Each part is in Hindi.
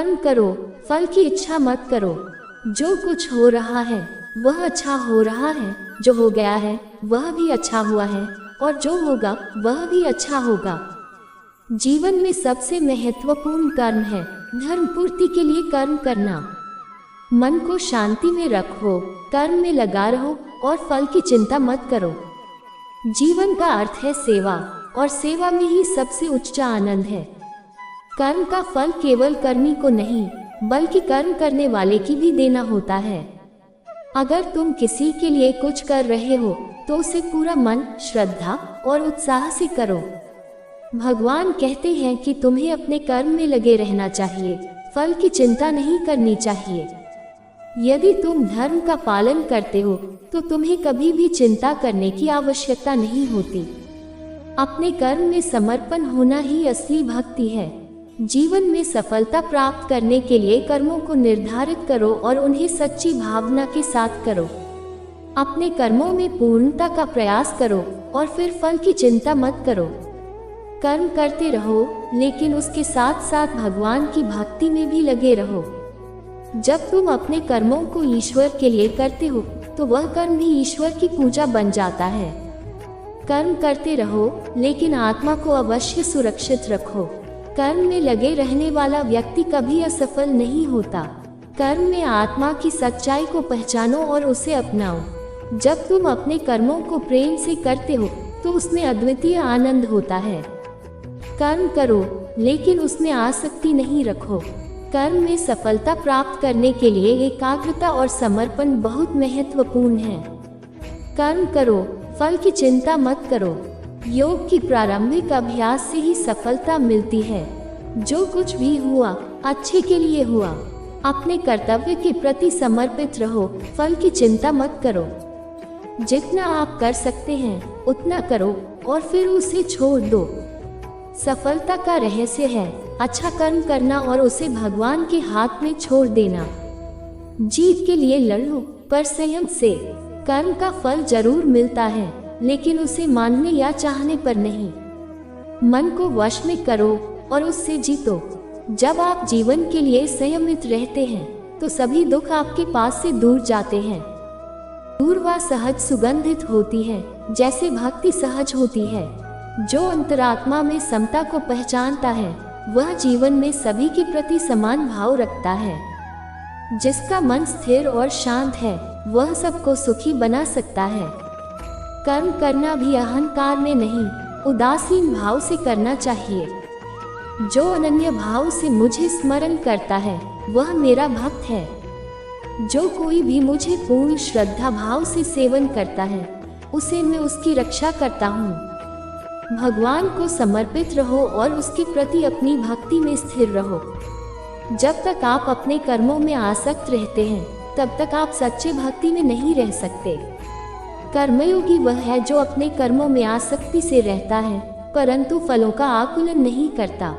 कर्म करो, फल की इच्छा मत करो। जो कुछ हो रहा है वह अच्छा हो रहा है, जो हो गया है वह भी अच्छा हुआ है, और जो होगा वह भी अच्छा होगा। जीवन में सबसे महत्वपूर्ण कर्म है धर्म पूर्ति के लिए कर्म करना। मन को शांति में रखो, कर्म में लगा रहो और फल की चिंता मत करो। जीवन का अर्थ है सेवा, और सेवा में ही सबसे उच्च आनंद है। कर्म का फल केवल कर्मी को नहीं, बल्कि कर्म करने वाले की भी देना होता है। अगर तुम किसी के लिए कुछ कर रहे हो तो उसे पूरा मन, श्रद्धा और उत्साह से करो। भगवान कहते हैं कि तुम्हें अपने कर्म में लगे रहना चाहिए, फल की चिंता नहीं करनी चाहिए। यदि तुम धर्म का पालन करते हो तो तुम्हें कभी भी चिंता करने की आवश्यकता नहीं होती। अपने कर्म में समर्पण होना ही असली भक्ति है। जीवन में सफलता प्राप्त करने के लिए कर्मों को निर्धारित करो और उन्हें सच्ची भावना के साथ करो। अपने कर्मों में पूर्णता का प्रयास करो और फिर फल की चिंता मत करो। कर्म करते रहो, लेकिन उसके साथ साथ भगवान की भक्ति में भी लगे रहो। जब तुम अपने कर्मों को ईश्वर के लिए करते हो तो वह कर्म भी ईश्वर की पूजा बन जाता है। कर्म करते रहो, लेकिन आत्मा को अवश्य सुरक्षित रखो। कर्म में लगे रहने वाला व्यक्ति कभी असफल नहीं होता। कर्म में आत्मा की सच्चाई को पहचानो और उसे अपनाओ। जब तुम अपने कर्मों को प्रेम से करते हो तो उसमें अद्वितीय आनंद होता है। कर्म करो, लेकिन उसमें आसक्ति नहीं रखो। कर्म में सफलता प्राप्त करने के लिए एकाग्रता और समर्पण बहुत महत्वपूर्ण है। कर्म करो, फल की चिंता मत करो। योग की प्रारंभिक अभ्यास से ही सफलता मिलती है। जो कुछ भी हुआ अच्छे के लिए हुआ। अपने कर्तव्य के प्रति समर्पित रहो, फल की चिंता मत करो। जितना आप कर सकते हैं उतना करो और फिर उसे छोड़ दो। सफलता का रहस्य है अच्छा कर्म करना और उसे भगवान के हाथ में छोड़ देना। जीत के लिए लड़ो, पर संयम से। कर्म का फल जरूर मिलता है, लेकिन उसे मानने या चाहने पर नहीं। मन को वश में करो और उससे जीतो। जब आप जीवन के लिए संयमित रहते हैं तो सभी दुख आपके पास से दूर जाते हैं। दूरवा सहज सुगंधित होती है, जैसे भक्ति सहज होती है। जो अंतरात्मा में समता को पहचानता है वह जीवन में सभी के प्रति समान भाव रखता है। जिसका मन स्थिर और शांत है वह सबको सुखी बना सकता है। कर्म करना भी अहंकार में नहीं, उदासीन भाव से करना चाहिए। जो अनन्य भाव से मुझे स्मरण करता है वह मेरा भक्त है। जो कोई भी मुझे पूर्ण श्रद्धा भाव से सेवन करता है उसे मैं उसकी रक्षा करता हूँ। भगवान को समर्पित रहो और उसके प्रति अपनी भक्ति में स्थिर रहो। जब तक आप अपने कर्मों में आसक्त रहते हैं तब तक आप सच्चे भक्ति में नहीं रह सकते। कर्मयोगी वह है जो अपने कर्मों में आसक्ति से रहता है, परंतु फलों का आकुलन नहीं करता।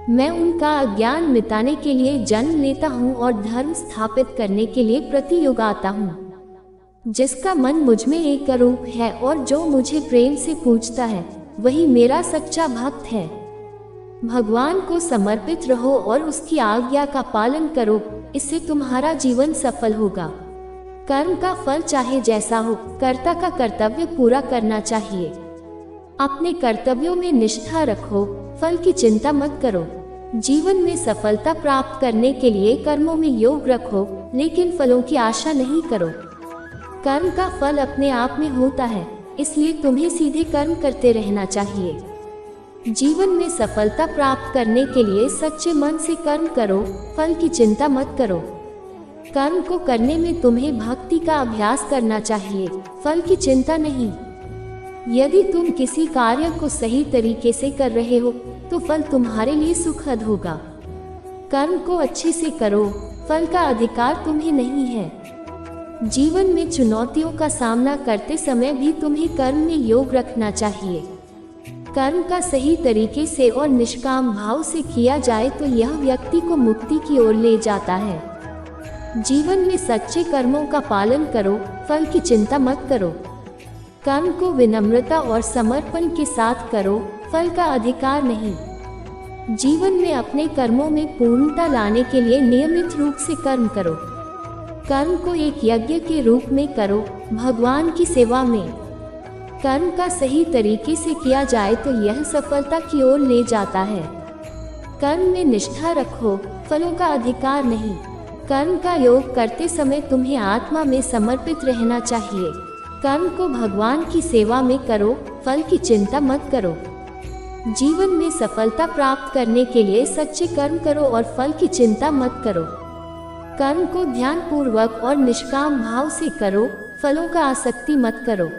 मैं उनका अज्ञान मिटाने के लिए जन्म लेता हूँ और धर्म स्थापित करने के लिए प्रतियुग आता हूँ। जिसका मन मुझ में एक रूप है और जो मुझे प्रेम से पूजता है वही मेरा सच्चा भक्त है। भगवान को समर्पित रहो और उसकी आज्ञा का पालन करो, इससे तुम्हारा जीवन सफल होगा। कर्म का फल चाहे जैसा हो, कर्ता का कर्तव्य पूरा करना चाहिए। अपने कर्तव्यों में निष्ठा रखो, फल की चिंता मत करो। जीवन में सफलता प्राप्त करने के लिए कर्मों में योग रखो, लेकिन फलों की आशा नहीं करो। कर्म का फल अपने आप में होता है, इसलिए तुम्हें सीधे कर्म करते रहना चाहिए। जीवन में सफलता प्राप्त करने के लिए सच्चे मन से कर्म करो, फल की चिंता मत करो। कर्म को करने में तुम्हें भक्ति का अभ्यास करना चाहिए, फल की चिंता नहीं। यदि तुम किसी कार्य को सही तरीके से कर रहे हो तो फल तुम्हारे लिए सुखद होगा। कर्म को अच्छे से करो, फल का अधिकार तुम्हें नहीं है। जीवन में चुनौतियों का सामना करते समय भी तुम्हें कर्म में योग रखना चाहिए। कर्म का सही तरीके से और निष्काम भाव से किया जाए तो यह व्यक्ति को मुक्ति की ओर ले जाता है। जीवन में सच्चे कर्मों का पालन करो, फल की चिंता मत करो। कर्म को विनम्रता और समर्पण के साथ करो, फल का अधिकार नहीं। जीवन में अपने कर्मों में पूर्णता लाने के लिए नियमित रूप से कर्म करो। कर्म को एक यज्ञ के रूप में करो, भगवान की सेवा में। कर्म का सही तरीके से किया जाए तो यह सफलता की ओर ले जाता है। कर्म में निष्ठा रखो, फलों का अधिकार नहीं। कर्म का योग करते समय तुम्हें आत्मा में समर्पित रहना चाहिए। कर्म को भगवान की सेवा में करो, फल की चिंता मत करो। जीवन में सफलता प्राप्त करने के लिए सच्चे कर्म करो और फल की चिंता मत करो। कर्म को ध्यान पूर्वक और निष्काम भाव से करो, फलों का आसक्ति मत करो।